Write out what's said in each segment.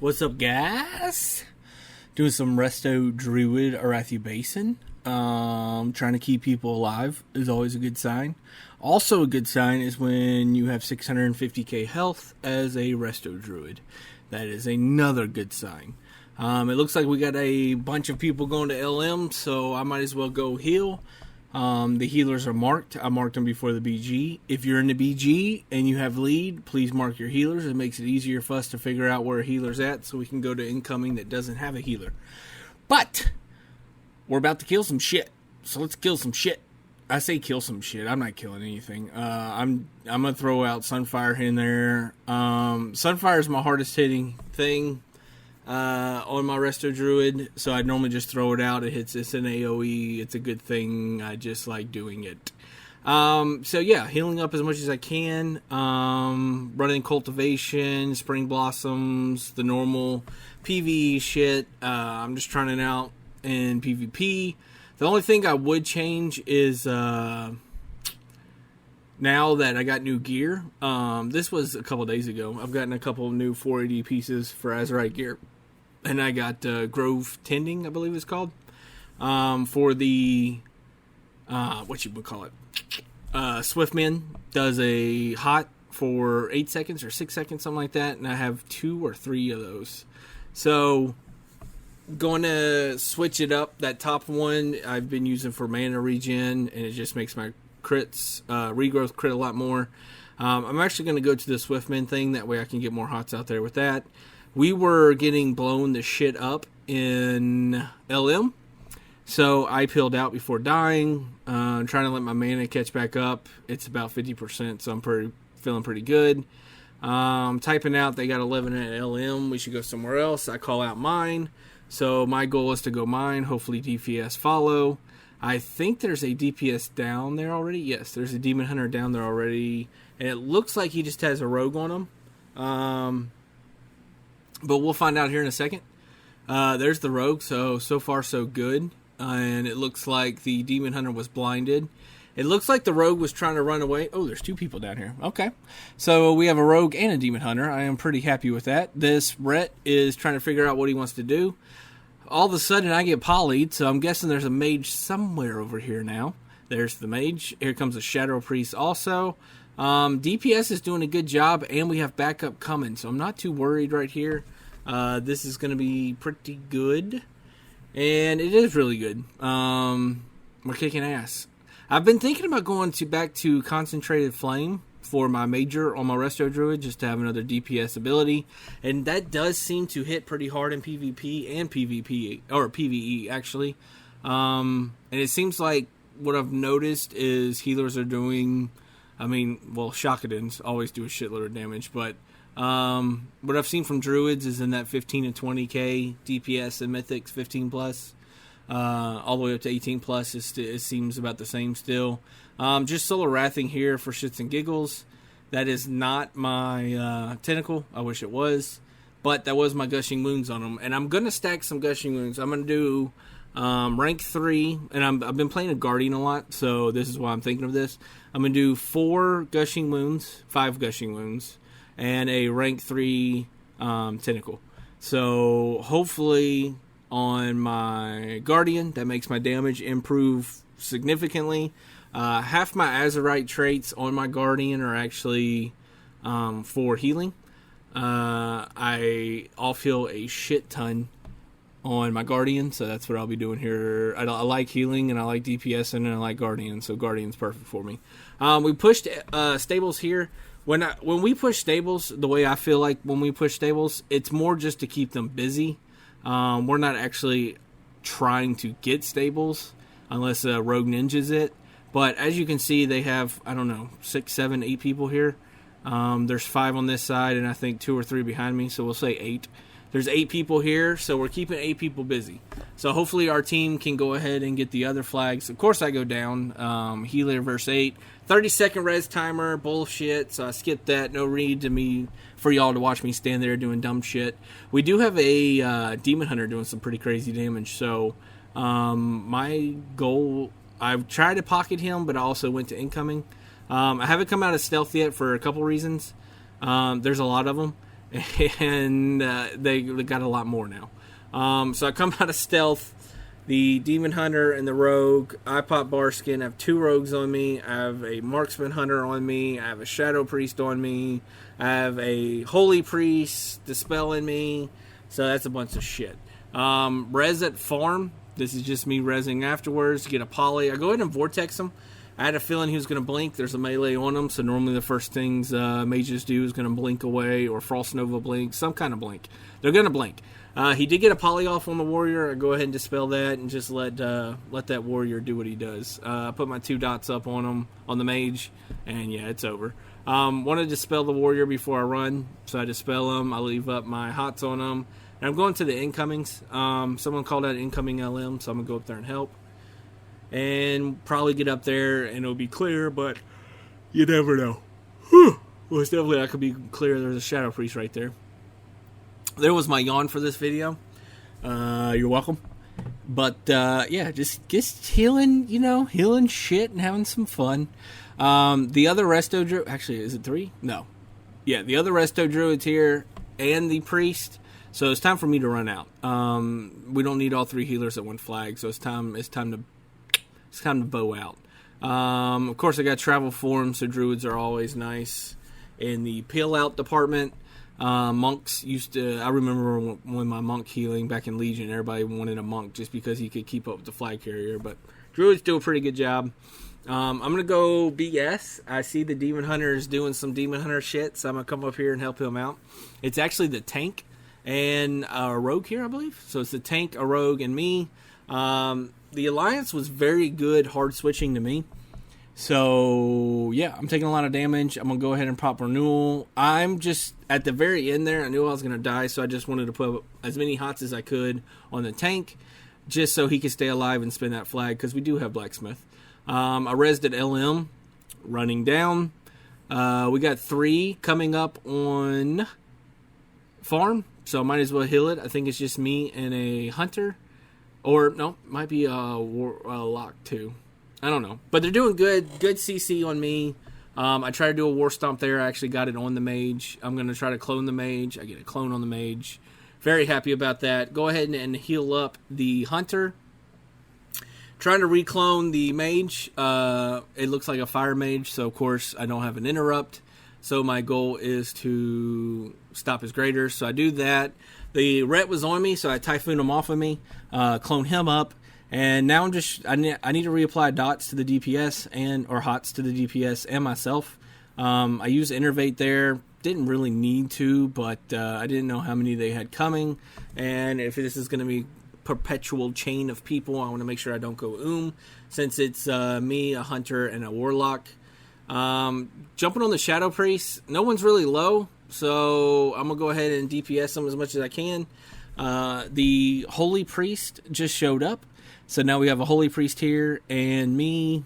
What's up, guys? Doing some Resto Druid Arathi Basin. Trying to keep people alive is always a good sign. Also a good sign is when you have 650k health as a Resto Druid. That is another good sign. It looks like we got a bunch of people going to LM, so I might as well go heal. The healers are marked. I marked them before the BG. If you're in the BG and you have lead, please mark your healers. It makes it easier for us to figure out where a healer's at so we can go to incoming that doesn't have a healer. But we're about to kill some shit. So let's kill some shit. I say kill some shit. I'm not killing anything. I'm going to throw out Sunfire in there. Sunfire is my hardest hitting thing on my Resto Druid, so I normally just throw it out. It's an AoE. It's a good thing. I just like doing it. So yeah, healing up as much as I can. Running cultivation, spring blossoms, the normal PvE shit. I'm just trying it out in PvP. The only thing I would change is now that I got new gear. This was a couple days ago. I've gotten a couple of new 480 pieces for Azerite gear. And I got Grove Tending, I believe it's called, for the, what you would call it, Swiftman does a hot for 8 seconds or 6 seconds, something like that, and I have 2 or 3 of those. So, going to switch it up. That top one I've been using for mana regen, and it just makes my crits, regrowth crit a lot more. I'm actually going to go to the Swiftman thing, that way I can get more hots out there with that. We were getting blown the shit up in LM, so I peeled out before dying, trying to let my mana catch back up. It's about 50%, so I'm feeling pretty good. Typing out, they got 11 at LM, we should go somewhere else. I call out mine, so my goal is to go mine, hopefully DPS follow. I think there's a DPS down there already. Yes, there's a Demon Hunter down there already, and it looks like he just has a rogue on him. But we'll find out here in a second. There's the rogue, so far so good. And it looks like the Demon Hunter was blinded. It looks like the rogue was trying to run away. Oh, there's 2 people down here. Okay. So we have a rogue and a Demon Hunter. I am pretty happy with that. This Rhett is trying to figure out what he wants to do. All of a sudden, I get polyed, so I'm guessing there's a mage somewhere over here now. There's the mage. Here comes a Shadow Priest also. DPS is doing a good job, and we have backup coming, so I'm not too worried right here. This is going to be pretty good, and it is really good. We're kicking ass. I've been thinking about going back to Concentrated Flame for my major on my Resto Druid, just to have another DPS ability, and that does seem to hit pretty hard in PvP and PvP, or PvE actually. And it seems like what I've noticed is healers are doing, Shakadins always do a shitload of damage, but what I've seen from Druids is in that 15 to 20k DPS and Mythics 15 plus, all the way up to 18 plus. It seems about the same still. Just solo wrathing here for shits and giggles. That is not my tentacle. I wish it was, but that was my gushing wounds on them, and I'm gonna stack some gushing wounds. I'm gonna do rank 3, and I've been playing a Guardian a lot, so this is why I'm thinking of this. I'm going to do 4 gushing wounds, 5 gushing wounds, and a rank 3 tentacle. So hopefully on my Guardian, that makes my damage improve significantly. Half my Azerite traits on my Guardian are actually for healing. I'll heal a shit ton on my Guardian, so that's what I'll be doing here. I like healing, and I like DPS, and I like Guardian, so Guardian's perfect for me. We pushed stables here. When we push stables, the way I feel like when we push stables, it's more just to keep them busy. We're not actually trying to get stables, unless Rogue Ninja's it. But as you can see, they have, 6, 7, 8 people here. There's 5 on this side, and I think 2 or 3 behind me, so we'll say 8. There's 8 people here, so we're keeping 8 people busy. So hopefully our team can go ahead and get the other flags. Of course I go down. Healer verse 8. 30-second res timer. Bullshit. So I skipped that. No need for y'all to watch me stand there doing dumb shit. We do have a Demon Hunter doing some pretty crazy damage. So my goal... I've tried to pocket him, but I also went to incoming. I haven't come out of stealth yet for a couple reasons. There's a lot of them. and they got a lot more now. So I come out of stealth, the Demon Hunter and the Rogue. I pop Barskin. I have 2 Rogues on me. I have a Marksman Hunter on me. I have a Shadow Priest on me. I have a Holy Priest dispelling me. So that's a bunch of shit. Res at farm. This is just me resing afterwards. Get a poly. I go ahead and vortex him. I had a feeling he was going to blink. There's a melee on him, so normally the first things mages do is going to blink away, or Frost Nova blink, some kind of blink. They're going to blink. He did get a poly off on the warrior. I go ahead and dispel that and just let that warrior do what he does. I put my 2 dots up on him, on the mage, and yeah, it's over. Wanted to dispel the warrior before I run, so I dispel him. I leave up my hots on him. And I'm going to the incomings. Someone called out incoming LM, so I'm going to go up there and help. And probably get up there and it'll be clear, but you never know. Whew. Well, it's definitely not going to be clear. There's a Shadow Priest right there. There was my yawn for this video. You're welcome. But, yeah, just healing, healing shit and having some fun. The other Resto Druid, actually, is it 3? No. Yeah, the other Resto Druid's here and the Priest. So it's time for me to run out. We don't need all 3 healers at one flag, so it's time to bow out. Of course, I got travel forms, so druids are always nice. In the peel out department, monks used to. I remember when my monk healing back in Legion, everybody wanted a monk just because he could keep up with the flag carrier. But druids do a pretty good job. I'm gonna go BS. I see the Demon Hunter is doing some Demon Hunter shit, so I'm gonna come up here and help him out. It's actually the tank and a rogue here, I believe. So it's the tank, a rogue, and me. The alliance was very good hard switching to me. So, yeah, I'm taking a lot of damage. I'm going to go ahead and pop renewal. I'm just, at the very end there, I knew I was going to die, so I just wanted to put as many hots as I could on the tank, just so he could stay alive and spin that flag, because we do have Blacksmith. I resed at LM, running down. We got 3 coming up on farm, so I might as well heal it. I think it's just me and a hunter. Or, no, might be a lock, too. I don't know. But they're doing good CC on me. I tried to do a war stomp there. I actually got it on the mage. I'm going to try to clone the mage. I get a clone on the mage. Very happy about that. Go ahead and heal up the hunter. Trying to reclone the mage. It looks like a fire mage, so of course I don't have an interrupt. So my goal is to stop his greater. So I do that. The ret was on me, so I typhoon him off of me, clone him up, and now I need to reapply dots to the DPS or hots to the DPS and myself. I used Innervate there, didn't really need to, but I didn't know how many they had coming, and if this is going to be perpetual chain of people, I want to make sure I don't go since it's me, a hunter, and a warlock. Jumping on the Shadow Priest, no one's really low. So I'm going to go ahead and DPS them as much as I can. The Holy Priest just showed up. So now we have a Holy Priest here and me,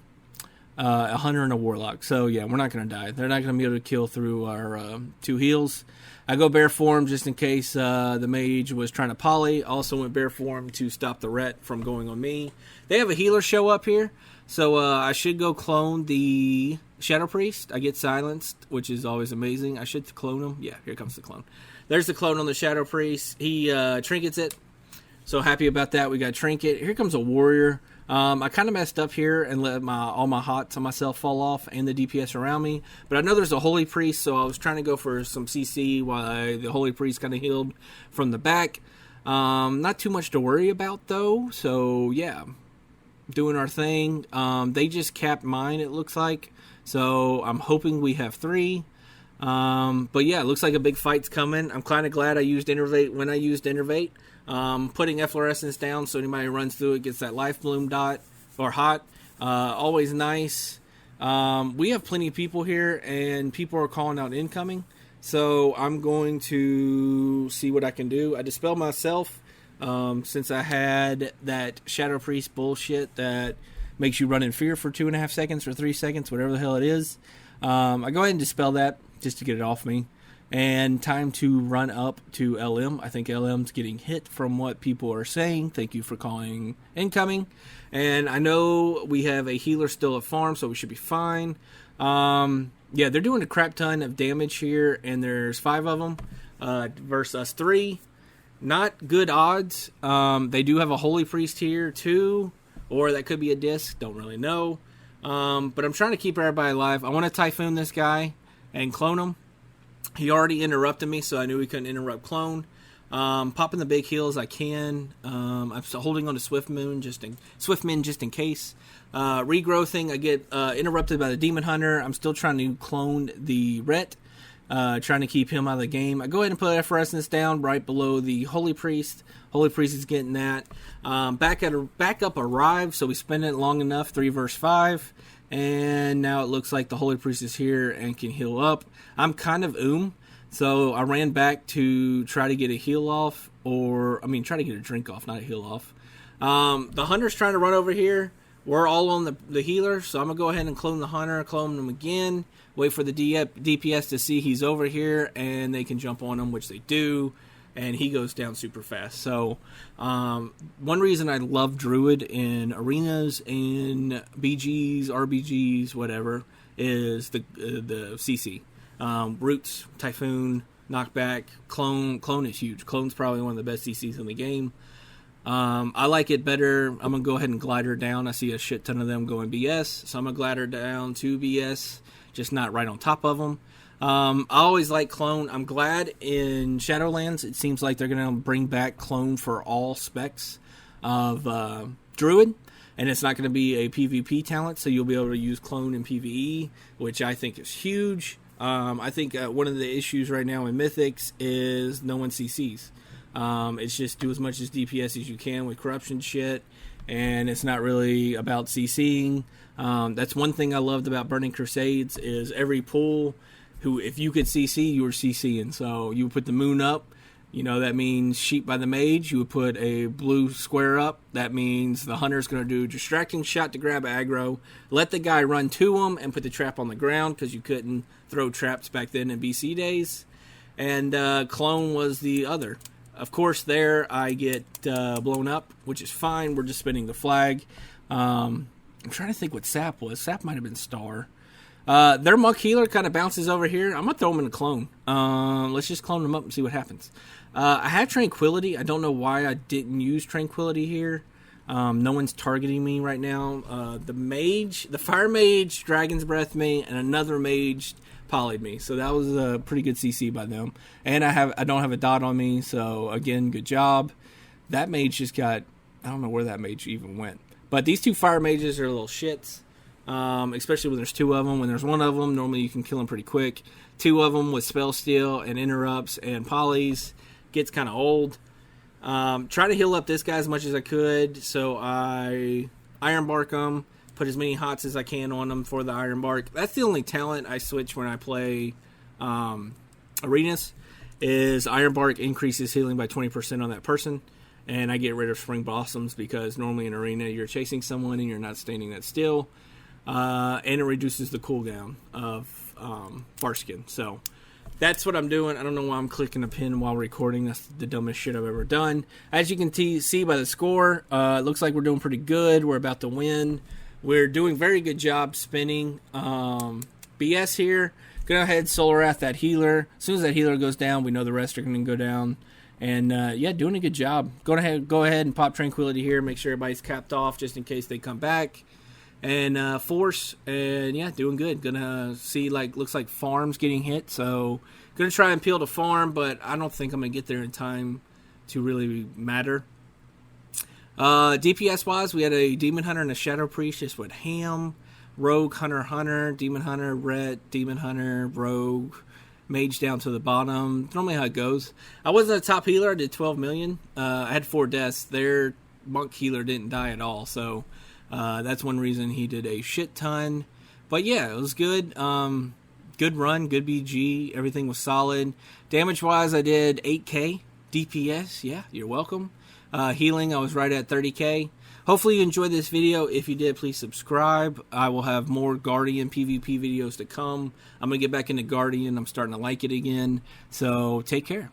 a Hunter and a Warlock. So yeah, we're not going to die. They're not going to be able to kill through our 2 heals. I go bear form just in case the mage was trying to poly. Also went bear form to stop the ret from going on me. They have a healer show up here. So I should go clone the Shadow Priest. I get silenced, which is always amazing. I should clone him. Yeah, here comes the clone. There's the clone on the Shadow Priest. He trinkets it. So happy about that. We got trinket. Here comes a warrior. I kind of messed up here and let all my hots on myself fall off and the DPS around me. But I know there's a Holy Priest, so I was trying to go for some CC while the Holy Priest kind of healed from the back. Not too much to worry about, though. So, yeah. Doing our thing. They just capped mine, it looks like. So I'm hoping we have 3. But yeah, it looks like a big fight's coming. I'm kind of glad I used Innervate when I used Innervate. Putting Efflorescence down so anybody who runs through it gets that Life Bloom dot or hot. Always nice. We have plenty of people here and people are calling out incoming. So I'm going to see what I can do. I dispelled myself. Since I had that Shadow Priest bullshit that makes you run in fear for 2.5 seconds or 3 seconds, whatever the hell it is. I go ahead and dispel that just to get it off me. And time to run up to LM. I think LM's getting hit from what people are saying. Thank you for calling incoming. And I know we have a healer still at farm, so we should be fine. Yeah, they're doing a crap ton of damage here, and there's 5 of them. versus us 3. Not good odds. They do have a Holy Priest here too, or that could be a disc. Don't really know. But I'm trying to keep everybody alive. I want to Typhoon this guy and clone him. He already interrupted me, so I knew he couldn't interrupt clone. Popping the big heals I can. I'm holding on to Swiftmoon just in case. Regrowthing, I get interrupted by the Demon Hunter. I'm still trying to clone the Ret. Trying to keep him out of the game. I go ahead and put Effervescence down right below the Holy Priest. Holy Priest is getting that. Backup arrived, so we spent it long enough, 3 versus 5. And now it looks like the Holy Priest is here and can heal up. I'm kind of so I ran back to try to get a heal off, try to get a drink off, not a heal off. The Hunter's trying to run over here. We're all on the healer, so I'm going to go ahead and clone the Hunter, clone him again, wait for the DPS to see he's over here, and they can jump on him, which they do, and he goes down super fast. So, one reason I love Druid in arenas, in BGs, RBGs, whatever, is the CC. Roots, Typhoon, Knockback, Clone is huge. Clone's probably one of the best CCs in the game. I like it better. I'm going to go ahead and glide her down. I see a shit ton of them going BS, so I'm going to glide her down to BS, just not right on top of them. I always like Clone. I'm glad in Shadowlands it seems like they're going to bring back Clone for all specs of Druid, and it's not going to be a PvP talent, so you'll be able to use Clone in PvE, which I think is huge. I think one of the issues right now in Mythics is no one CCs. It's just do as much as DPS as you can with corruption shit, and it's not really about CCing. That's one thing I loved about Burning Crusades is every pool, if you could CC, you were CCing. So you would put the moon up, that means sheep by the mage. You would put a blue square up, that means the hunter's going to do distracting shot to grab aggro, let the guy run to him and put the trap on the ground because you couldn't throw traps back then in BC days. And Clone was the other. Of course, there I get blown up, which is fine. We're just spinning the flag. I'm trying to think what Sap was. Sap might have been Star. Their Monk Healer kind of bounces over here. I'm going to throw him in a clone. Let's just clone him up and see what happens. I have Tranquility. I don't know why I didn't use Tranquility here. No one's targeting me right now. The Fire Mage Dragon's Breath me, and another Mage polyed me, so that was a pretty good CC by them. And I don't have a dot on me, so again, good job. That mage just got, I don't know where that mage even went, but these two fire mages are little shits, especially when there's 2 of them. When there's 1 of them, normally you can kill them pretty quick. 2 of them with spell steal and interrupts and polys gets kind of old. Try to heal up this guy as much as I could, so I Iron Bark him, put as many hots as I can on them for the Iron Bark. That's the only talent I switch when I play arenas, is Iron Bark increases healing by 20% on that person, and I get rid of Spring Blossoms because normally in arena you're chasing someone and you're not standing that still, and it reduces the cooldown of Farskin. So that's what I'm doing. I don't know why I'm clicking a pin while recording. That's the dumbest shit I've ever done. As you can see by the score, it looks like we're doing pretty good. We're about to win. We're doing very good job spinning BS here. Go ahead, Solar Wrath that healer. As soon as that healer goes down, we know the rest are going to go down. And doing a good job. Go ahead and pop Tranquility here. Make sure everybody's capped off just in case they come back. And Force. And doing good. Gonna see, looks like farm's getting hit. So gonna try and peel the farm, but I don't think I'm gonna get there in time to really matter. DPS wise, we had a Demon Hunter and a Shadow Priest just went ham. Rogue, Hunter, Demon Hunter, Ret, Demon Hunter, Rogue, Mage down to the bottom. Normally how it goes. I wasn't a top healer. I did 12 million. I had 4 deaths. Their Monk Healer didn't die at all, so that's one reason he did a shit ton. But yeah, it was good. Good run, good BG. Everything was solid. Damage wise, I did 8k. DPS, yeah, you're welcome. Healing, I was right at 30k. Hopefully you enjoyed this video. If you did, please subscribe. I will have more Guardian PvP videos to come. I'm going to get back into Guardian. I'm starting to like it again. So take care.